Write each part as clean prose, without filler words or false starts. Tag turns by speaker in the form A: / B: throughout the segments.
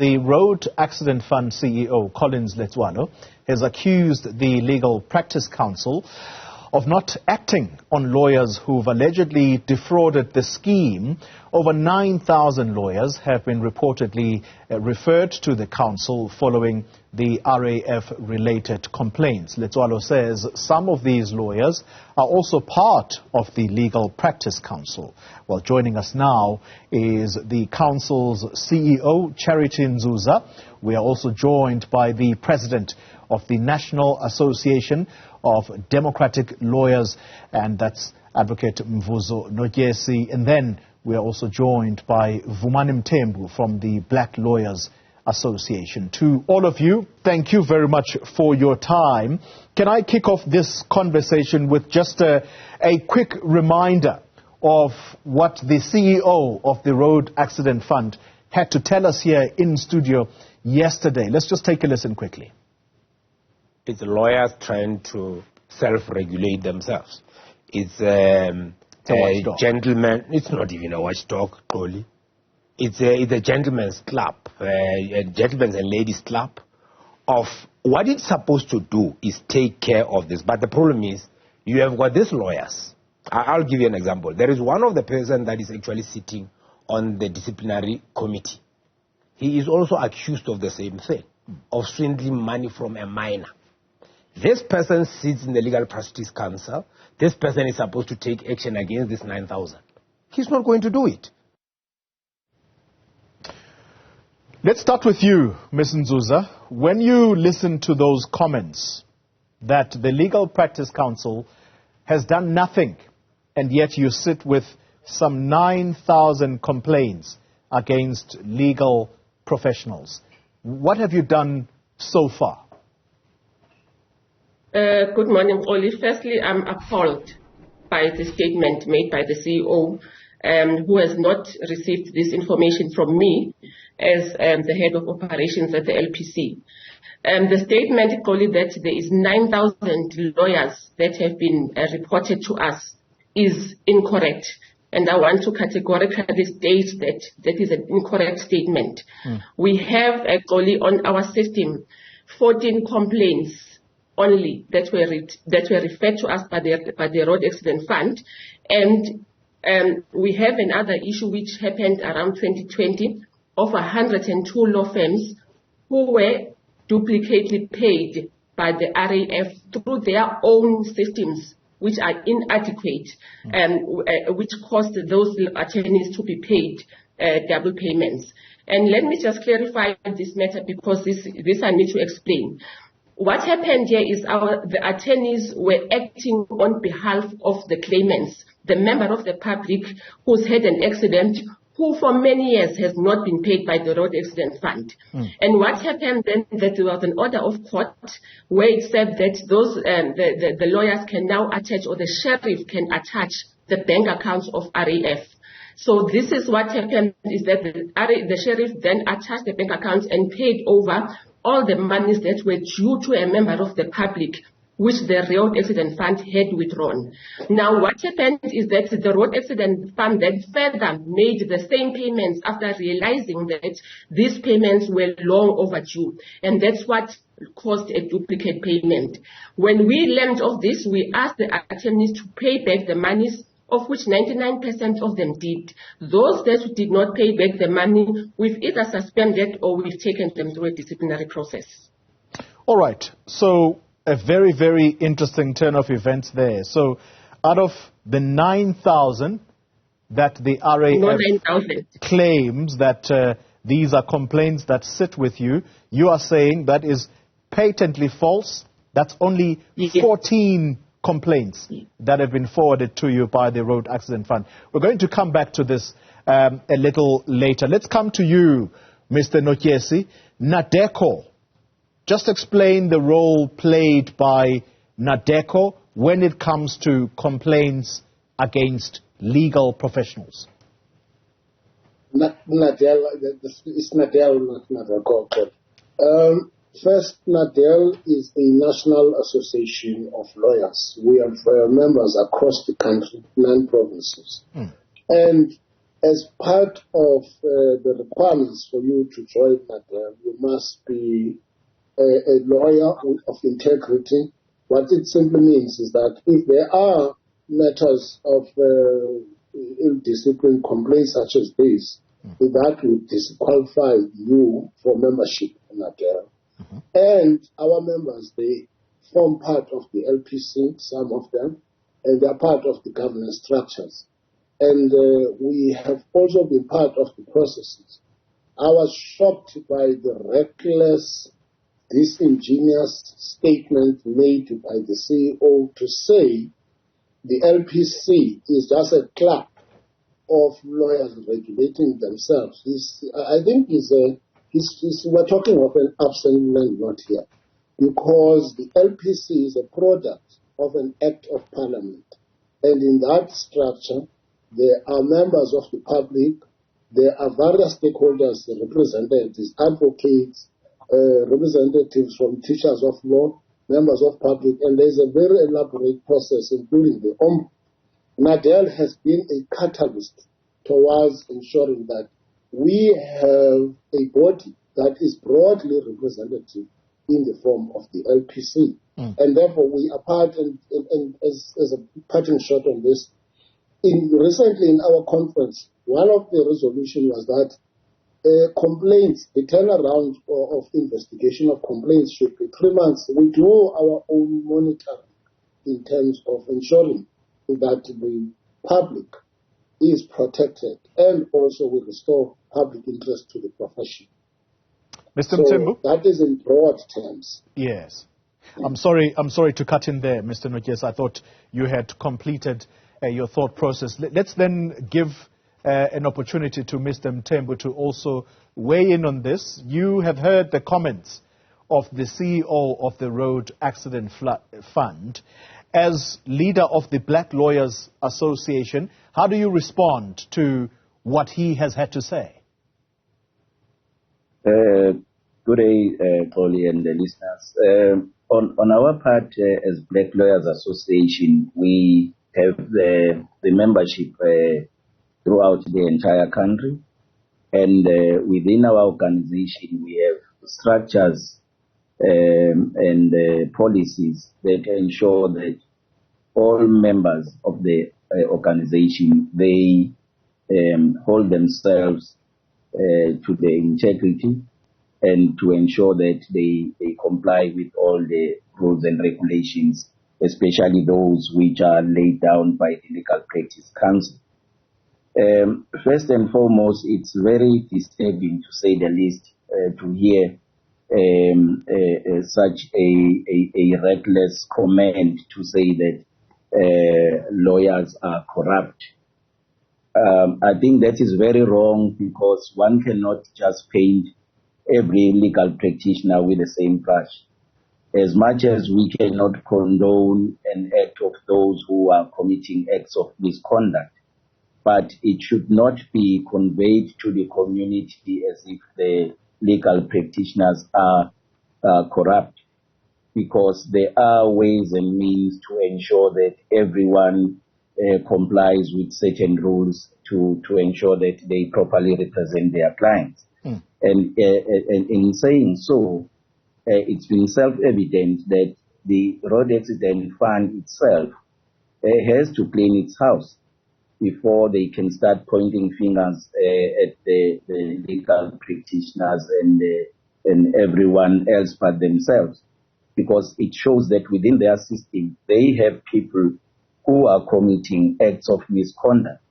A: The Road Accident Fund CEO, Collins Letsoalo, has accused the Legal Practice Council of not acting on lawyers who've allegedly defrauded the scheme. Over 9,000 lawyers have been reportedly referred to the council following the RAF-related complaints. Letsoalo says some of these lawyers are also part of the Legal Practice Council. Well, joining us now is the council's CEO, Charity Nzuza. We are also joined by the president of the National Association of Democratic Lawyers, and that's Advocate Mvuzo Notyesi. And then we are also joined by Vumani Mthembu from the Black Lawyers Association. To all of you, thank you very much for your time. Can I kick off this conversation with just a quick reminder of what the CEO of the Road Accident Fund had to tell us here in studio yesterday? Let's just take a listen quickly.
B: It's lawyers trying to self-regulate themselves. It's a gentleman. It's not even a watchdog, Xoli. It's a gentleman's club, a gentleman's and ladies' club. Of what it's supposed to do is take care of this. But the problem is, you have got these lawyers. I'll give you an example. There is one of the person that is actually sitting on the disciplinary committee. He is also accused of the same thing, of swindling money from a minor. This person sits in the Legal Practice Council. This person is supposed to take action against this 9,000. He's not going to do it.
A: Let's start with you, Ms. Nzuza. When you listen to those comments that the Legal Practice Council has done nothing, and yet you sit with some 9,000 complaints against legal professionals, what have you done so far?
C: Good morning, Xoli. Firstly, I'm appalled by the statement made by the CEO, who has not received this information from me as the head of operations at the LPC. The statement, Xoli, that there is 9,000 lawyers that have been reported to us is incorrect. And I want to categorically state that that is an incorrect statement. We have, Xoli, on our system, 14 complaints only that were referred to us by the Road Accident Fund, and we have another issue which happened around 2020 of 102 law firms who were duplicately paid by the RAF through their own systems, which are inadequate, which caused those attorneys to be paid double payments. And let me just clarify this matter, because this I need to explain. What happened here is the attorneys were acting on behalf of the claimants, the member of the public who's had an accident, who for many years has not been paid by the Road Accident Fund. And what happened then, that there was an order of court where it said that those the lawyers can now attach, or the sheriff can attach, the bank accounts of RAF. So this is what happened, is that the sheriff then attached the bank accounts and paid over all the monies that were due to a member of the public, which the Road Accident Fund had withdrawn. Now, what happened is that the Road Accident Fund then further made the same payments after realizing that these payments were long overdue. And that's what caused a duplicate payment. When we learned of this, we asked the attorneys to pay back the monies, of which 99% of them did. Those that did not pay back the money, we've either suspended or we've taken them through a disciplinary process.
A: All right. So a very, very interesting turn of events there. So out of the 9,000 that the RAF claims that these are complaints that sit with you, you are saying that is patently false. That's only 14 complaints that have been forwarded to you by the Road Accident Fund. We're going to come back to this a little later. Let's come to you, Mr. Notyesi. NADECO, just explain the role played by NADECO when it comes to complaints against legal professionals.
D: It's NADEL, not NADECO. First, NADEL is a national association of lawyers. We have members across the country, 9 provinces. And as part of the requirements for you to join NADEL, you must be a lawyer of integrity. What it simply means is that if there are matters of ill-discipline complaints such as this, that would disqualify you for membership in NADEL. And our members, they form part of the LPC, some of them, and they are part of the governance structures. And we have also been part of the processes. I was shocked by the reckless, disingenuous statement made by the CEO to say the LPC is just a club of lawyers regulating themselves. I think we're talking of an absent landlord here, because the LPC is a product of an act of parliament. And in that structure, there are members of the public, there are various stakeholders represented, advocates, representatives from teachers of law, members of public, and there's a very elaborate process, including the NADEL has been a catalyst towards ensuring that we have a body that is broadly representative in the form of the LPC. And therefore we are part, and as a parting shot on this, recently in our conference, one of the resolutions was that complaints, the turnaround of investigation of complaints should be 3 months. We do our own monitoring in terms of ensuring that the public is protected, and also we restore public interest to the profession.
A: Mr. Mthembu?
D: That is in broad terms.
A: Yes. I'm sorry to cut in there, Mr. Notyesi. I thought you had completed your thought process. Let's then give an opportunity to Mr. Mthembu to also weigh in on this. You have heard the comments of the CEO of the Road Accident Fund. As leader of the Black Lawyers Association, how do you respond to what he has had to say?
E: Good day, Xoli and the listeners. On our part, as Black Lawyers Association, we have the membership throughout the entire country, and within our organization we have structures and policies that ensure that all members of the organization, they hold themselves to the integrity and to ensure that they comply with all the rules and regulations, especially those which are laid down by the Legal Practice Council. First and foremost, it's very disturbing, to say the least, to hear such a reckless comment to say that lawyers are corrupt. I think that is very wrong, because one cannot just paint every legal practitioner with the same brush. As much as we cannot condone an act of those who are committing acts of misconduct, but it should not be conveyed to the community as if the legal practitioners are corrupt, because there are ways and means to ensure that everyone complies with certain rules to ensure that they properly represent their clients. And in saying so, it's been self-evident that the Road Accident Fund itself has to clean its house before they can start pointing fingers at the legal practitioners and everyone else but themselves, because it shows that within their system they have people who are committing acts of misconduct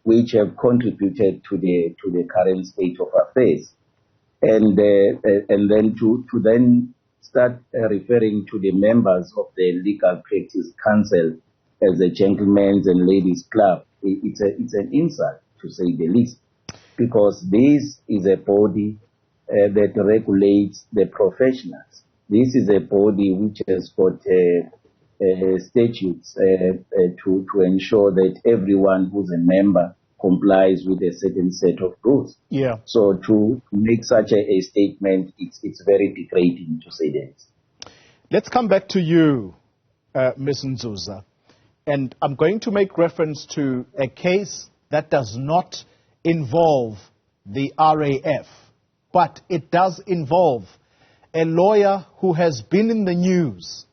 E: which have contributed to the current state of affairs. And then to then start referring to the members of the Legal Practice Council as a gentlemen's and ladies' club, it's an insult, to say the least, because this is a body that regulates the professionals. This is a body which has got statutes to ensure that everyone who's a member complies with a certain set of rules.
A: Yeah.
E: So to make such a statement, it's very degrading, to say that.
A: Let's come back to you, Ms. Nzuza. And I'm going to make reference to a case that does not involve the RAF, but it does involve a lawyer who has been in the news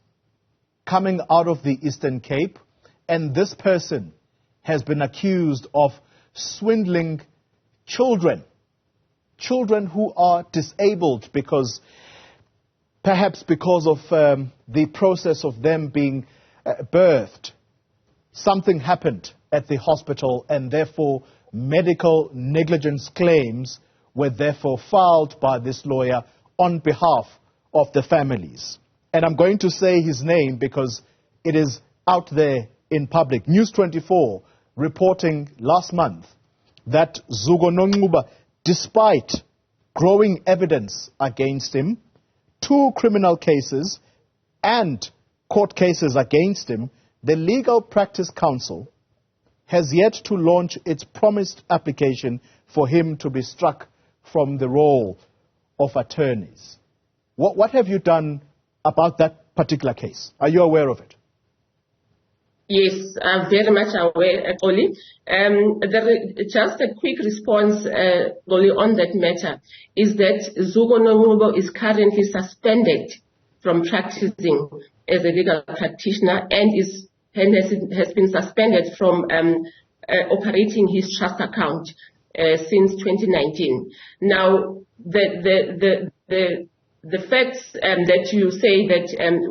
A: coming out of the Eastern Cape, and this person has been accused of swindling children who are disabled perhaps because of the process of them being birthed. Something happened at the hospital, and therefore medical negligence claims were therefore filed by this lawyer on behalf of the families. And I'm going to say his name because it is out there in public. News 24 reporting last month that Nzuza, despite growing evidence against him, 2 criminal cases and court cases against him, the Legal Practice Council has yet to launch its promised application for him to be struck from the role of attorneys. What have you done about that particular case? Are you aware of it?
C: Yes, I'm very much aware, Xoli. Just a quick response, Xoli, on that matter is that Nzuza is currently suspended from practicing as a legal practitioner and has been suspended from operating his trust account since 2019. Now, the facts that you say that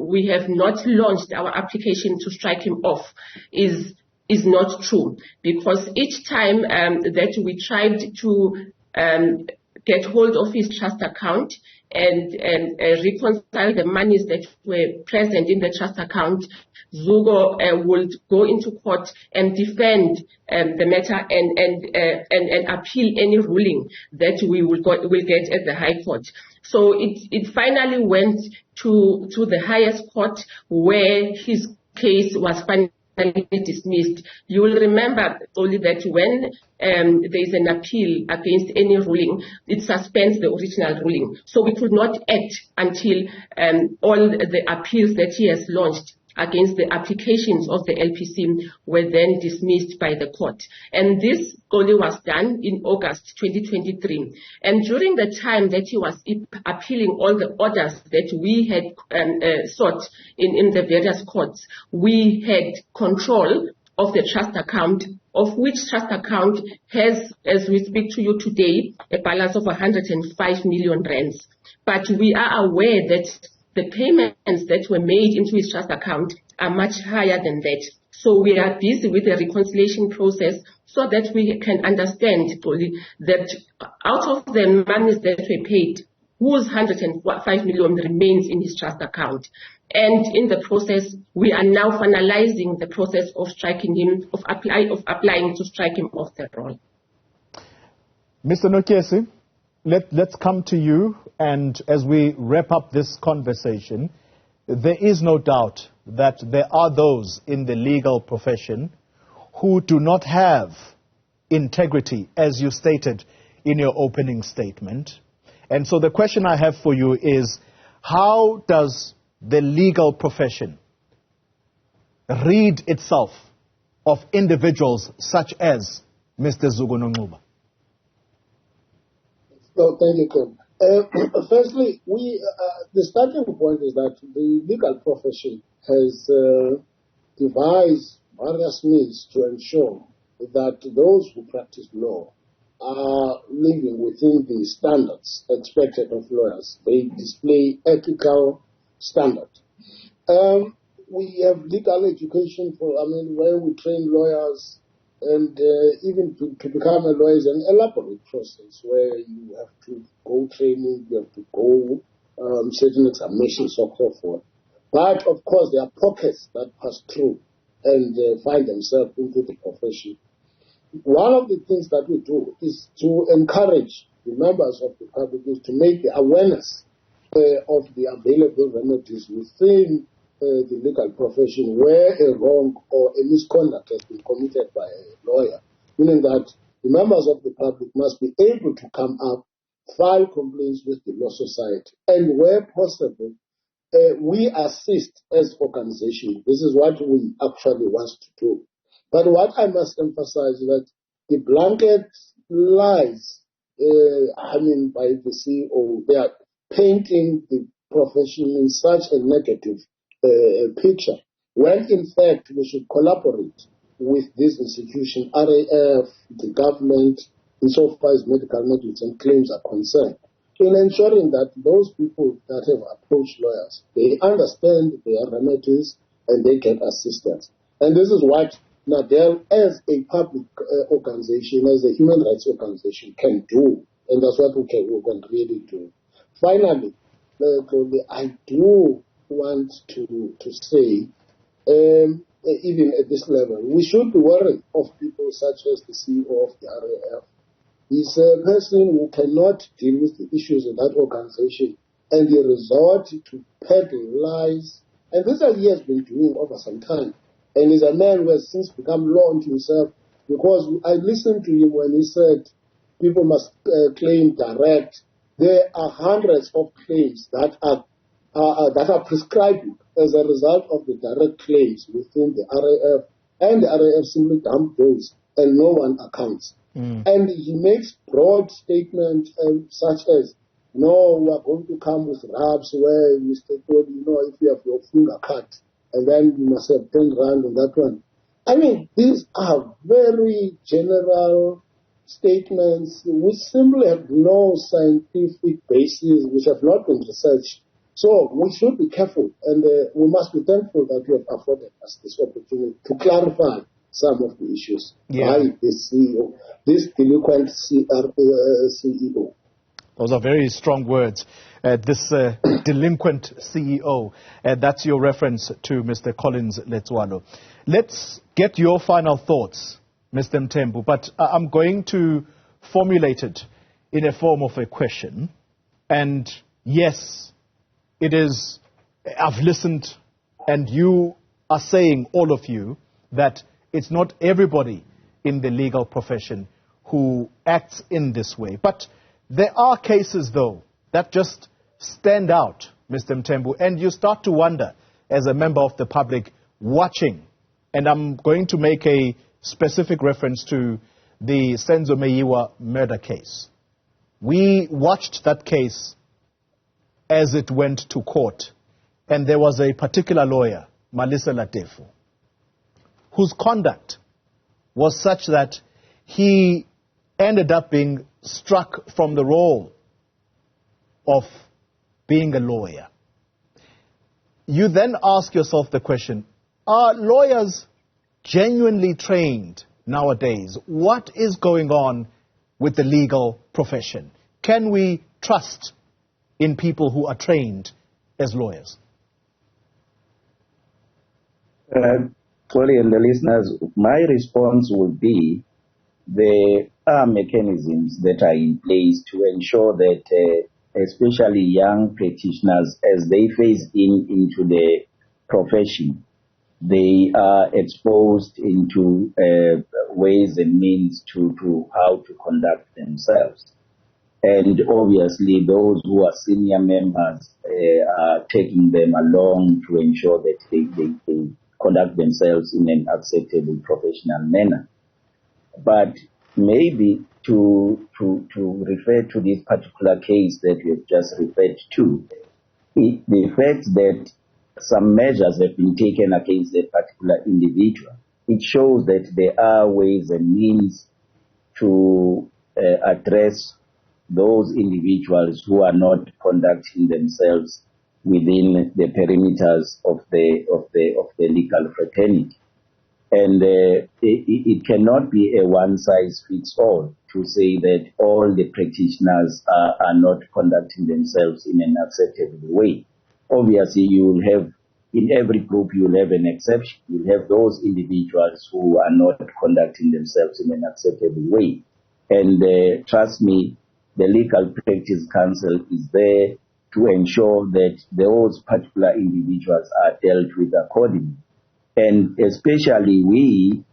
C: we have not launched our application to strike him off is not true, because each time that we tried to get hold of his trust account and reconcile the monies that were present in the trust account, Nzuza would go into court and defend the matter and appeal any ruling that we will get at the High Court. So it finally went to the highest court, where his case was finally dismissed. You will remember only that when there is an appeal against any ruling, it suspends the original ruling. So we could not act until all the appeals that he has launched against the applications of the LPC were then dismissed by the court. And this only was done in August 2023. And during the time that he was appealing all the orders that we had sought in the various courts, we had control of the trust account, of which trust account has, as we speak to you today, a balance of 105 million rands. But we are aware that the payments that were made into his trust account are much higher than that. So we are busy with the reconciliation process so that we can understand fully that out of the monies that were paid, whose 105 million remains in his trust account. And in the process, we are now finalizing the process of striking him, of applying to strike him off the roll.
A: Mr. Notyesi, let's come to you, and as we wrap up this conversation, there is no doubt that there are those in the legal profession who do not have integrity, as you stated in your opening statement. And so the question I have for you is, how does the legal profession rid itself of individuals such as Mr. Nzuza?
D: No, thank you, Ken. Firstly, the starting point is that the legal profession has devised various means to ensure that those who practice law are living within the standards expected of lawyers. They display ethical standards. We have legal education where we train lawyers, and even to become a lawyer is an elaborate process where you have to go training, you have to go certain examinations, so forth. But of course, there are pockets that pass through and find themselves into the profession. One of the things that we do is to encourage the members of the public is to make the awareness of the available remedies within the legal profession where a wrong or a misconduct has been committed by a lawyer, meaning that the members of the public must be able to come up, file complaints with the law society, and where possible, we assist as organizations. This is what we actually want to do. But what I must emphasize is that the blanket lies, by the CEO. They are painting the profession in such a negative picture, when in fact we should collaborate with this institution, RAF, the government, insofar as medical negligence claims are concerned, in ensuring that those people that have approached lawyers, they understand their remedies and they get assistance. And this is what NADEL, as a public organization, as a human rights organization, can do. And that's what we can really do. Finally, I do want to say, even at this level, we should be worried of people such as the CEO of the RAF. He's a person who cannot deal with the issues in that organization, and he resort to peddling lies. And this is what he has been doing over some time. And he's a man who has since become law unto himself, because I listened to him when he said people must claim direct. There are hundreds of claims that are prescribed as a result of the direct claims within the RAF, and the RAF simply dump those and no one accounts. And he makes broad statements such as, no, we are going to come with RABs where you state, if you have your finger cut, and then you must have 10 rand on that one. I mean, these are very general statements which simply have no scientific basis, which have not been researched. So we should be careful, and we must be thankful that you have afforded us this opportunity to clarify some of the issues by this CEO, this delinquent CEO.
A: Those are very strong words. This delinquent CEO, that's your reference to Mr. Collins Letsoalo. Let's get your final thoughts, Mr. Mthembu, but I'm going to formulate it in a form of a question. And yes, it is, I've listened, and you are saying, all of you, that it's not everybody in the legal profession who acts in this way. But there are cases, though, that just stand out, Mr. Mthembu, and you start to wonder, as a member of the public watching, and I'm going to make a specific reference to the Senzo Meyiwa murder case. We watched that case as it went to court, and there was a particular lawyer, Malisa Latefu, whose conduct was such that he ended up being struck from the role of being a lawyer. You then ask yourself the question, are lawyers genuinely trained nowadays? What is going on with the legal profession? Can we trust in people who are trained as lawyers?
E: Xoli and the listeners, my response would be there are mechanisms that are in place to ensure that especially young practitioners, as they phase into the profession, they are exposed into ways and means to how to conduct themselves. And obviously those who are senior members are taking them along to ensure that they conduct themselves in an acceptable professional manner. But maybe to refer to this particular case that we have just referred to, the fact that some measures have been taken against that particular individual, it shows that there are ways and means to address those individuals who are not conducting themselves within the perimeters of the legal fraternity. And it cannot be a one-size-fits-all to say that all the practitioners are not conducting themselves in an acceptable way. Obviously, you will have, in every group, you will have an exception. You will have those individuals who are not conducting themselves in an acceptable way. And trust me, the Legal Practice Council is there to ensure that those particular individuals are dealt with accordingly. And especially we,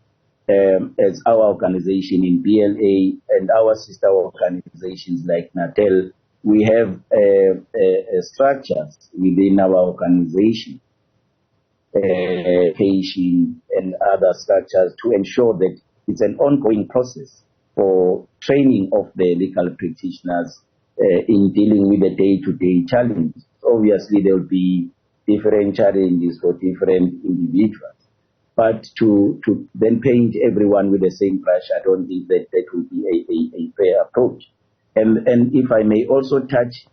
E: as our organization in BLA and our sister organizations like NATEL, we have structures within our organization, education and other structures to ensure that it's an ongoing process for training of the legal practitioners in dealing with the day-to-day challenges. Obviously, there will be different challenges for different individuals. But to then paint everyone with the same brush, I don't think that that would be a fair approach. And if I may also touch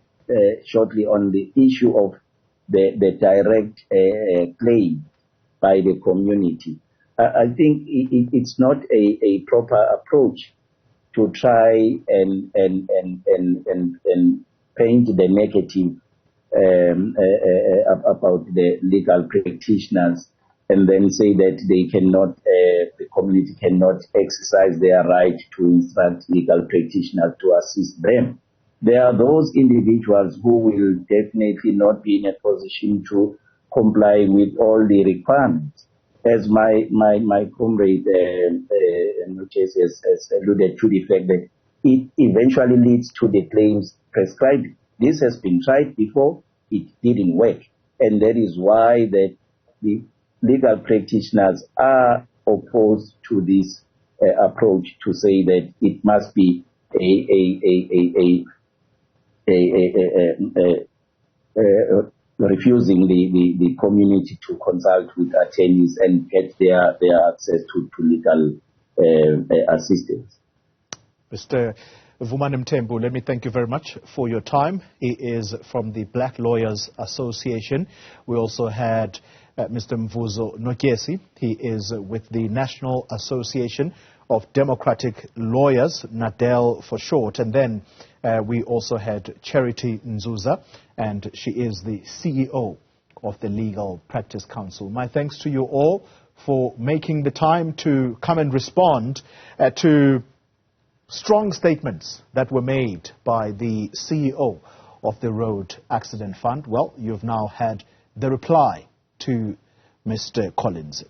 E: shortly on the issue of the direct claim by the community, I think it's not a proper approach to try and paint the negative about the legal practitioners, and then say that they cannot, the community cannot exercise their right to instruct legal practitioners to assist them. There are those individuals who will definitely not be in a position to comply with all the requirements. As my comrade Notyesi has alluded to the fact that it eventually leads to the claims prescribed. This has been tried before, it didn't work. And that is why the legal practitioners are opposed to this approach to say that it must be refusing the community to consult with attorneys and get their access to legal assistance.
A: Mr. Vumani Mthembu, let me thank you very much for your time. He is from the Black Lawyers Association. We also had Mr. Mvuzo Notyesi. He is with the National Association of Democratic Lawyers, NADEL for short. And then we also had Charity Nzuza, and she is the CEO of the Legal Practice Council. My thanks to you all for making the time to come and respond to strong statements that were made by the CEO of the Road Accident Fund. Well, you've now had the reply to Mr. Collins.